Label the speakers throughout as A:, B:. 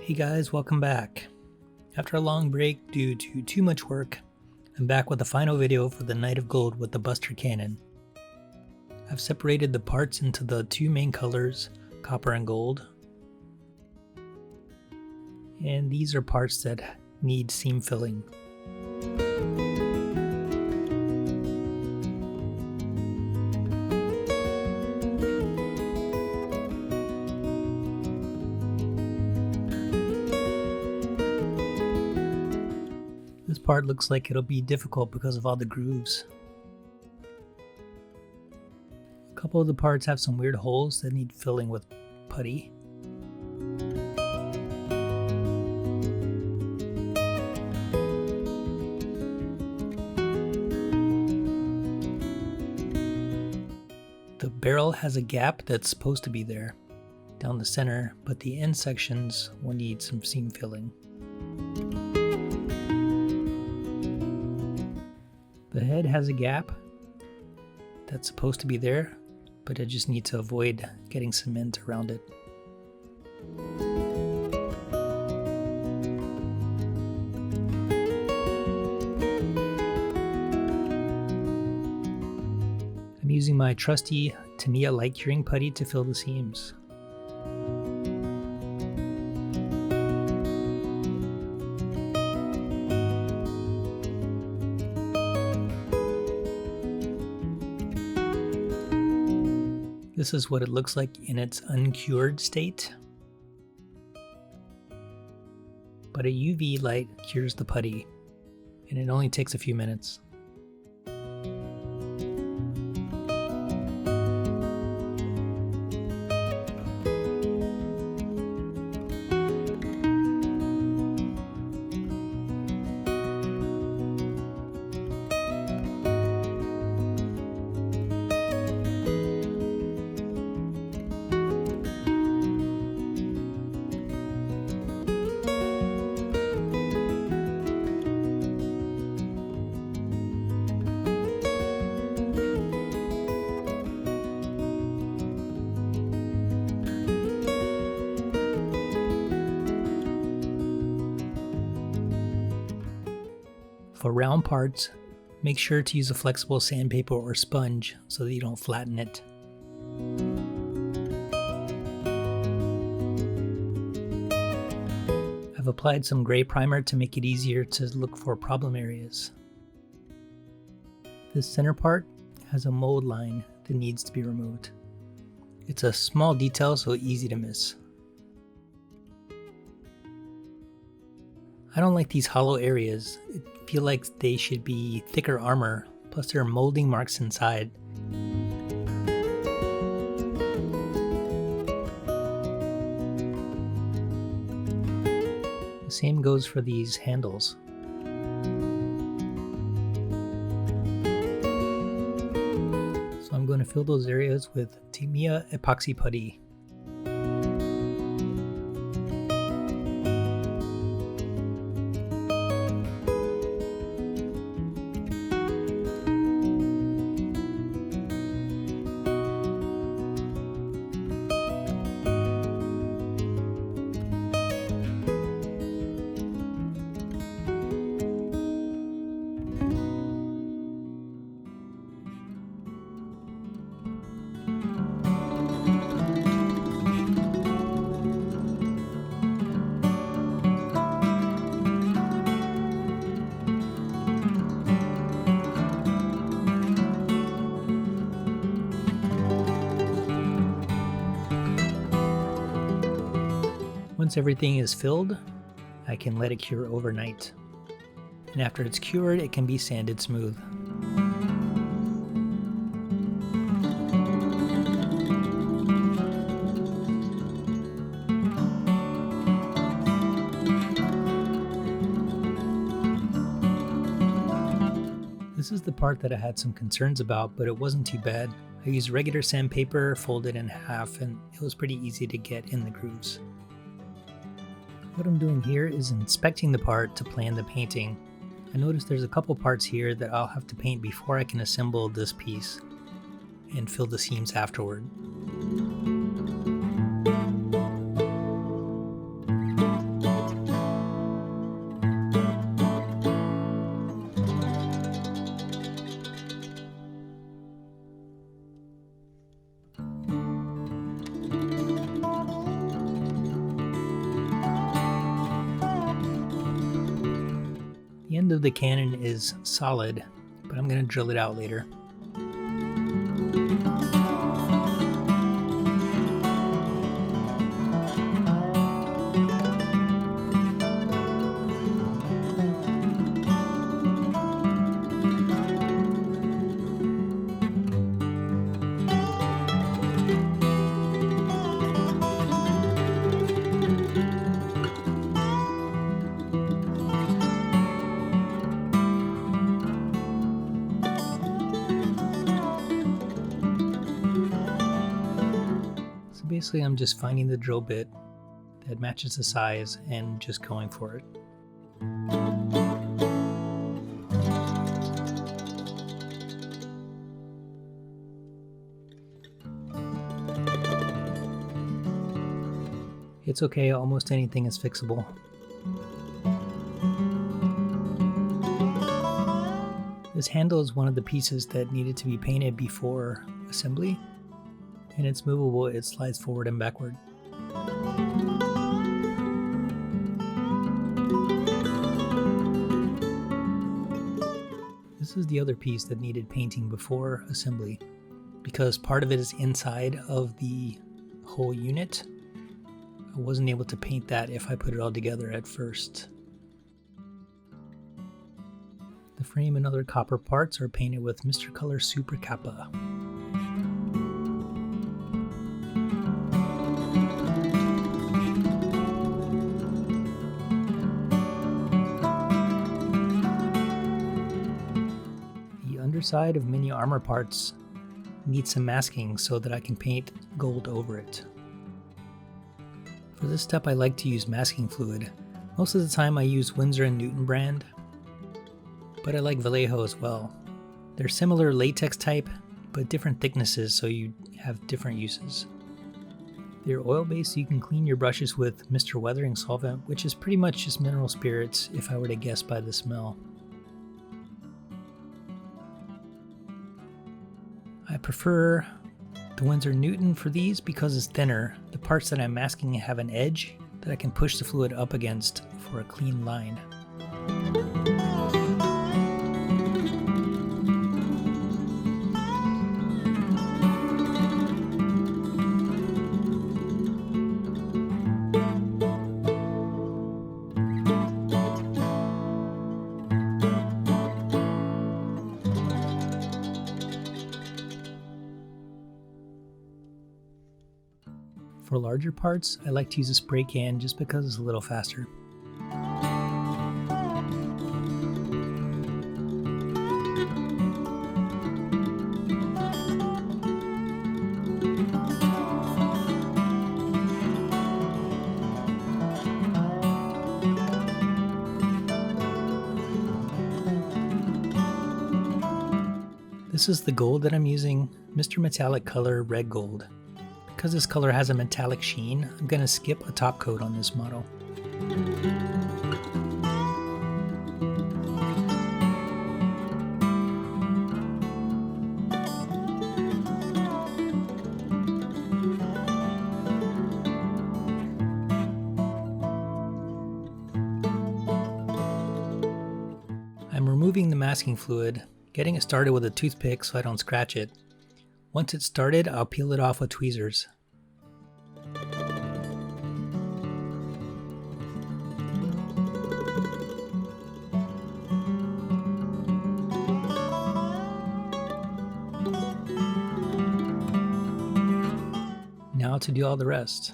A: Hey guys, welcome back. After a long break due to too much work, I'm back with the final video for the Knight of Gold with the Buster Cannon. I've separated the parts into the two main colors, copper and gold. And these are parts that need seam filling. This part looks like it'll be difficult because of all the grooves. A couple of the parts have some weird holes that need filling with putty. The barrel has a gap that's supposed to be there down the center, but the end sections will need some seam filling. The head has a gap that's supposed to be there, but I just need to avoid getting cement around it. I'm using my trusty Tamiya light curing putty to fill the seams. This is what it looks like in its uncured state. But a UV light cures the putty, and it only takes a few minutes. For round parts, make sure to use a flexible sandpaper or sponge so that you don't flatten it. I've applied some gray primer to make it easier to look for problem areas. This center part has a mold line that needs to be removed. It's a small detail, so easy to miss. I don't like these hollow areas. I feel like they should be thicker armor, plus there are molding marks inside. The same goes for these handles. So I'm going to fill those areas with Tamiya epoxy putty. Once everything is filled, I can let it cure overnight. And after it's cured, it can be sanded smooth. This is the part that I had some concerns about, but it wasn't too bad. I used regular sandpaper, folded in half, and it was pretty easy to get in the grooves. What I'm doing here is inspecting the part to plan the painting. I noticed there's a couple parts here that I'll have to paint before I can assemble this piece and fill the seams afterward. end of the cannon is solid, but I'm going to drill it out later. Basically, I'm just finding the drill bit that matches the size and just going for it. It's okay, almost anything is fixable. This handle is one of the pieces that needed to be painted before assembly. And it's movable, it slides forward and backward. This is the other piece that needed painting before assembly, because part of it is inside of the whole unit. I wasn't able to paint that if I put it all together at first. The frame and other copper parts are painted with Mr. Color Super Kappa. Underside of many armor parts needs some masking so that I can paint gold over it. For this step I like to use masking fluid. Most of the time I use Winsor & Newton brand, but I like Vallejo as well. They're similar latex type, but different thicknesses, so you have different uses. They're oil based, so you can clean your brushes with Mr. Weathering solvent, which is pretty much just mineral spirits if I were to guess by the smell. I prefer the Winsor & Newton for these because it's thinner. The parts that I'm masking have an edge that I can push the fluid up against for a clean line. For larger parts, I like to use a spray can just because it's a little faster. This is the gold that I'm using, Mr. Metallic Color Red Gold. Because this color has a metallic sheen, I'm going to skip a top coat on this model. I'm removing the masking fluid, getting it started with a toothpick so I don't scratch it. Once it's started, I'll peel it off with tweezers. Now to do all the rest.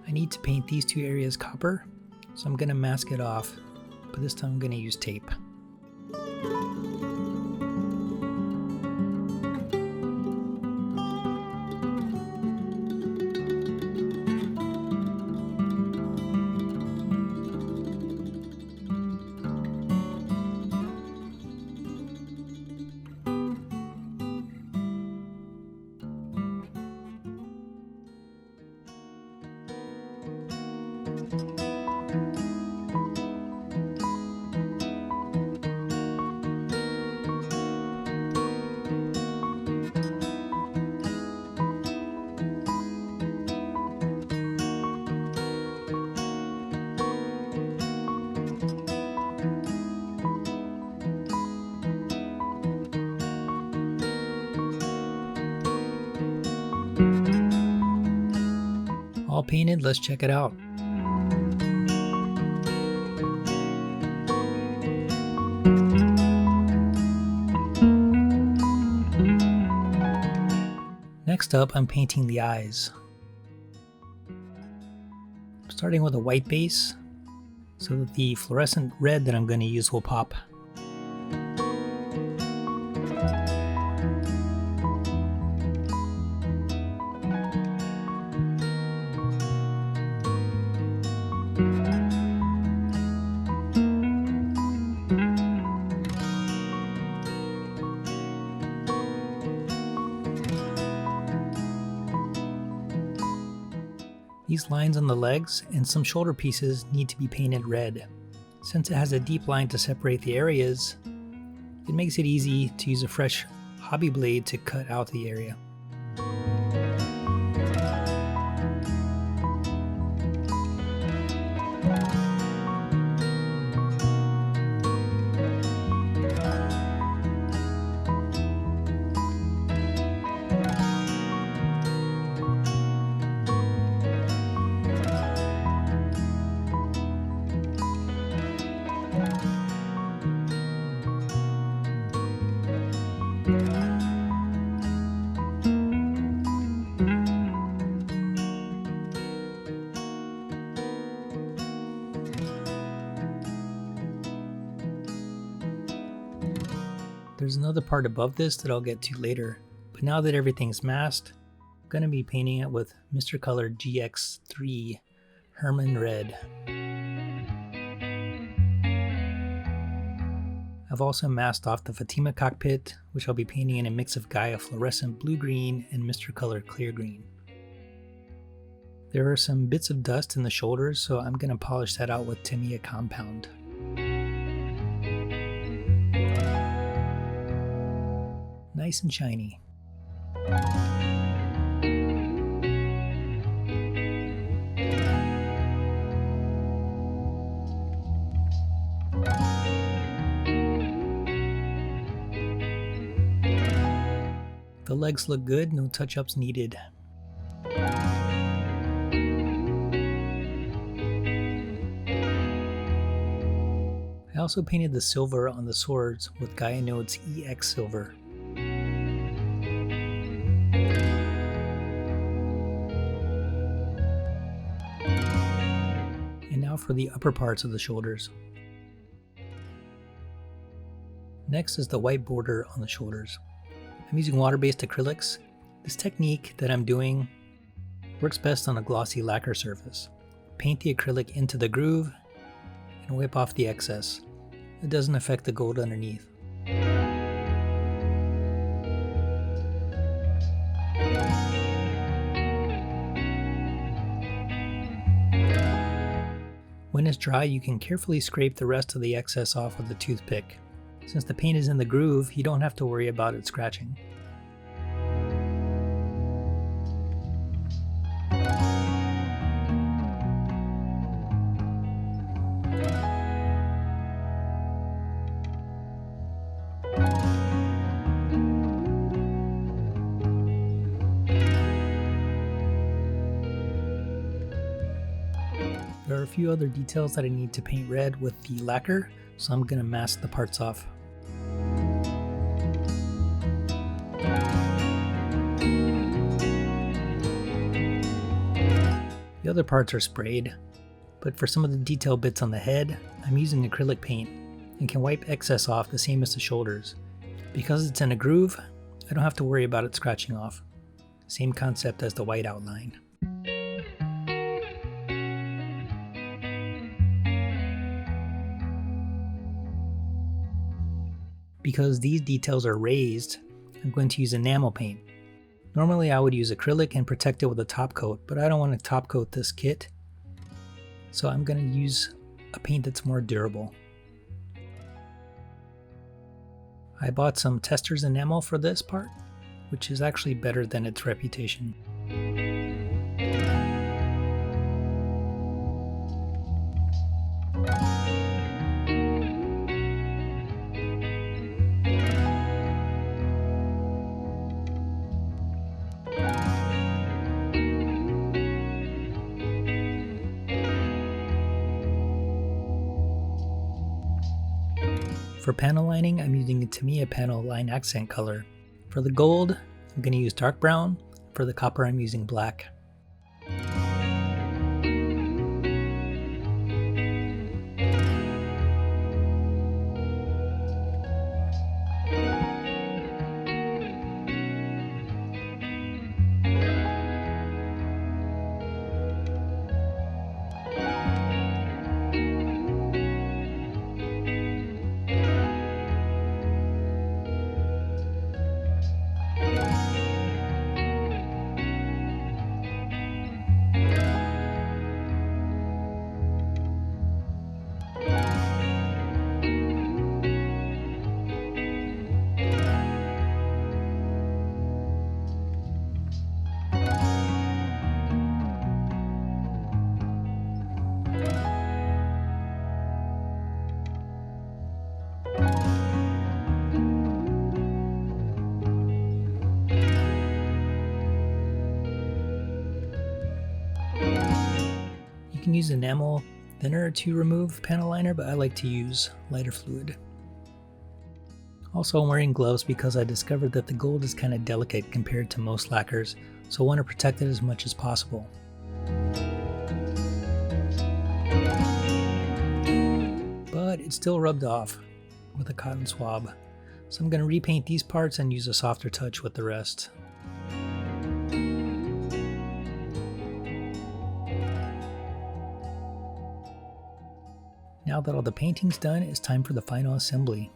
A: I need to paint these two areas copper, so I'm going to mask it off, but this time I'm going to use tape. all painted, let's check it out. Next up, I'm painting the eyes. I'm starting with a white base so that the fluorescent red that I'm going to use will pop. These lines on the legs and some shoulder pieces need to be painted red. Since it has a deep line to separate the areas, it makes it easy to use a fresh hobby blade to cut out the area. There's another part above this that I'll get to later, but now that everything's masked, I'm going to be painting it with Mr. Color GX3 Herman Red. I've also masked off the Fatima cockpit, which I'll be painting in a mix of Gaia Fluorescent Blue-Green and Mr. Color Clear Green. There are some bits of dust in the shoulders, so I'm going to polish that out with Tamiya Compound. Nice and shiny. The legs look good, no touch-ups needed. I also painted the silver on the swords with Gaia Node's EX Silver. And now for the upper parts of the shoulders. Next is the white border on the shoulders. I'm using water-based acrylics. This technique that I'm doing works best on a glossy lacquer surface. Paint the acrylic into the groove and wipe off the excess. It doesn't affect the gold underneath. When it's dry, you can carefully scrape the rest of the excess off with a toothpick. Since the paint is in the groove, you don't have to worry about it scratching. There are a few other details that I need to paint red with the lacquer, so I'm going to mask the parts off. The other parts are sprayed, but for some of the detail bits on the head, I'm using acrylic paint and can wipe excess off the same as the shoulders. Because it's in a groove, I don't have to worry about it scratching off. Same concept as the white outline. Because these details are raised, I'm going to use enamel paint. Normally I would use acrylic and protect it with a top coat, but I don't want to top coat this kit, so I'm going to use a paint that's more durable. I bought some Tester's enamel for this part, which is actually better than its reputation. For panel lining, I'm using a Tamiya panel line accent color. For the gold, I'm going to use dark brown. For the copper, I'm using black. You can use enamel thinner to remove panel liner, but I like to use lighter fluid. Also, I'm wearing gloves because I discovered that the gold is kind of delicate compared to most lacquers, so I want to protect it as much as possible. But it still rubbed off with a cotton swab, so I'm going to repaint these parts and use a softer touch with the rest. Now that all the painting's done, it's time for the final assembly.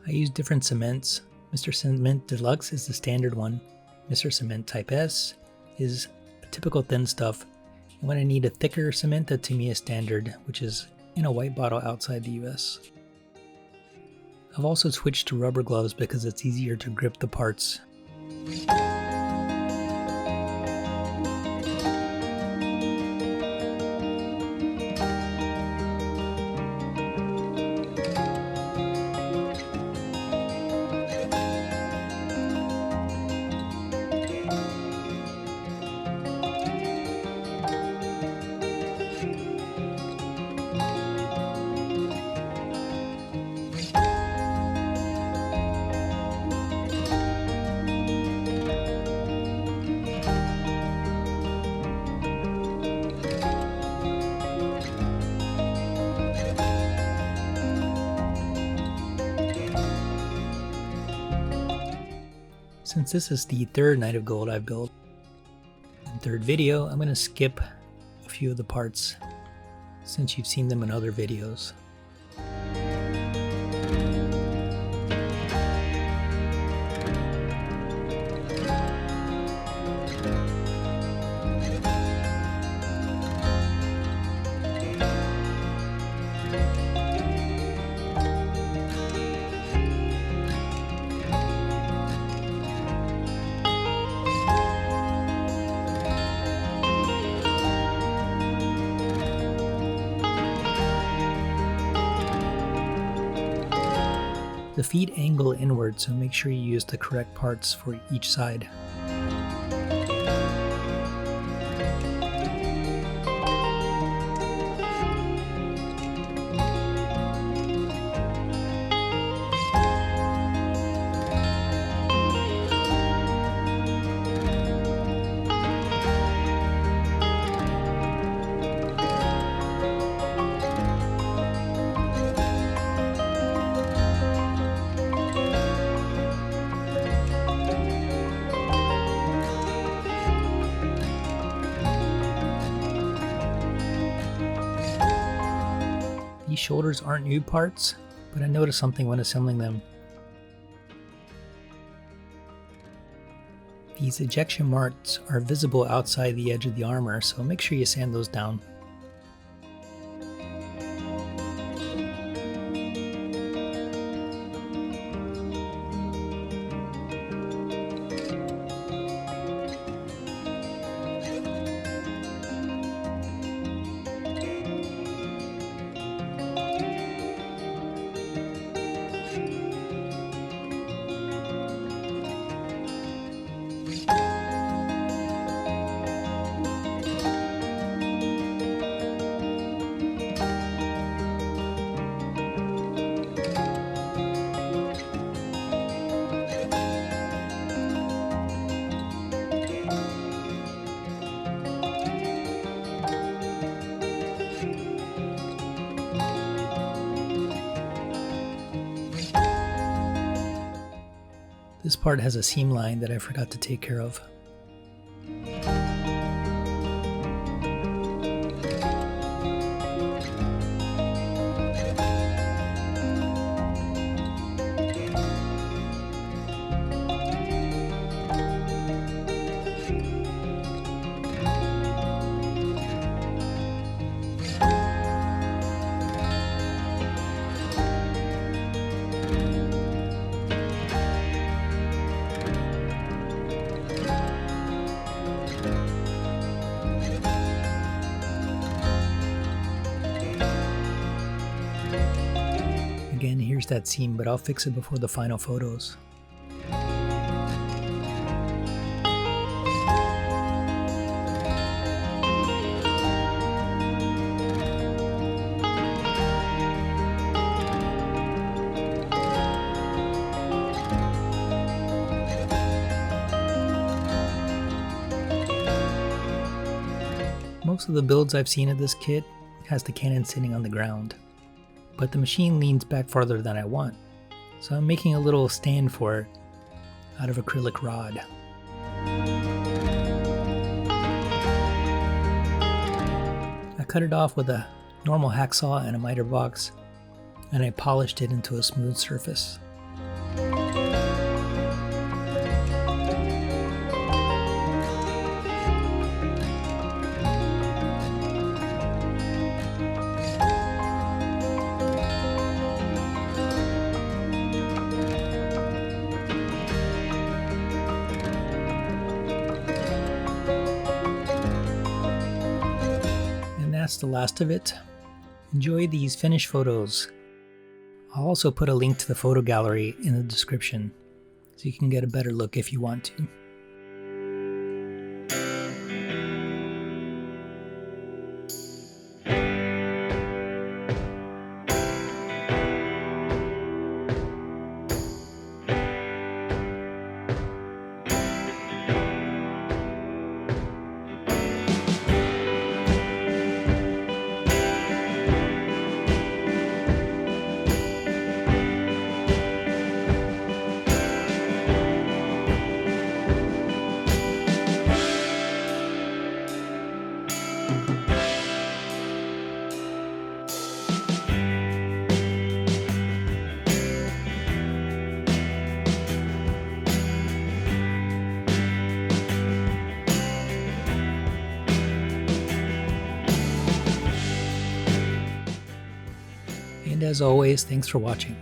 A: I use different cements. Mr. Cement Deluxe is the standard one. Mr. Cement Type S is a typical thin stuff. And when I need a thicker cement, the Tamiya Standard, which is in a white bottle outside the US. I've also switched to rubber gloves because it's easier to grip the parts. Since this is the third night of gold I've built, in the third video, I'm going to skip a few of the parts since you've seen them in other videos. The feet angle inward, so make sure you use the correct parts for each side. These shoulders aren't new parts, but I noticed something when assembling them. These ejection marks are visible outside the edge of the armor, so make sure you sand those down. This part has a seam line that I forgot to take care of. Again, here's that seam, but I'll fix it before the final photos. Most of the builds I've seen of this kit has the cannon sitting on the ground, but the machine leans back farther than I want, so I'm making a little stand for it out of acrylic rod. I cut it off with a normal hacksaw and a miter box, and I polished it into a smooth surface. That's the last of it. Enjoy these finished photos. I'll also put a link to the photo gallery in the description so you can get a better look if you want to. And as always, thanks for watching.